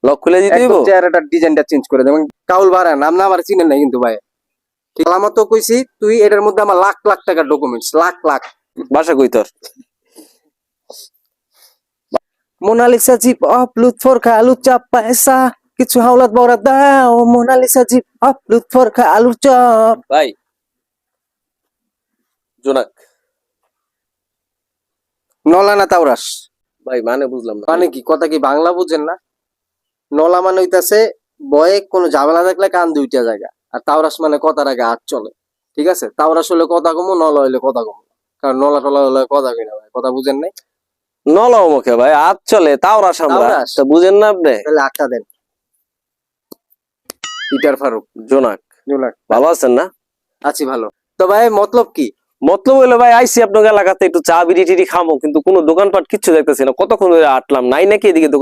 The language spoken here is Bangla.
লক খুলে দিতে হইব। চেহারাটার ডিজাইনটা চেঞ্জ করে দেবেন। কাউল ভাড়া নাম না আমার চিনেন না কিন্তু ভাই। ঠিক আমার তো কইছি তুই এটার মধ্যে আমার লাখ লাখ টাকার ডকুমেন্টস, লাখ লাখ। বাসা কই তোর? মোনালিসা জিপ অফ লুৎফর খা আলু চাপ পয়সা কিছু হাওলাত বড়া দাও। মোনালিসা জিপ অফ লুৎফর খা আলু চপ। ভাই জোনাক নলা না তাওরাস? ভাই মানে বুঝলাম না। মানে কি কথা কি বাংলা বুঝেন না? নলা মানে হইতাছে বয়ে কোনো ঝামেলা থাকলে কান দুইটা জায়গা, আর তাওরাস মানে কথার আগে হাত চলে। ঠিক আছে, তাওরাস হলে কথা কমো, নলা হইলে কথা কমো। কারণ নলা টলা হলে কথা কই না ভাই, কথা বুঝেন নাই? নলাও মুখে ভাই হাত চলে, তাওরাস আমরা। তাওরাস? তা বুঝেন না আপনি? তাহলে আটটা দেন। পিটার ফারুক। জোনাক জোনাক। ভালো আছেন না? আছি ভালো। তো ভাই মতলব কি? মতলব হইলো ভাই আইসি আপনার এলাকাতে একটু চা বিড়ি টিড়ি খামো, কিন্তু কোনো দোকানপাট কিচ্ছু দেখতেছি না। কতক্ষণ ধরে আটলাম, নাই নাকি এদিকে দোকান?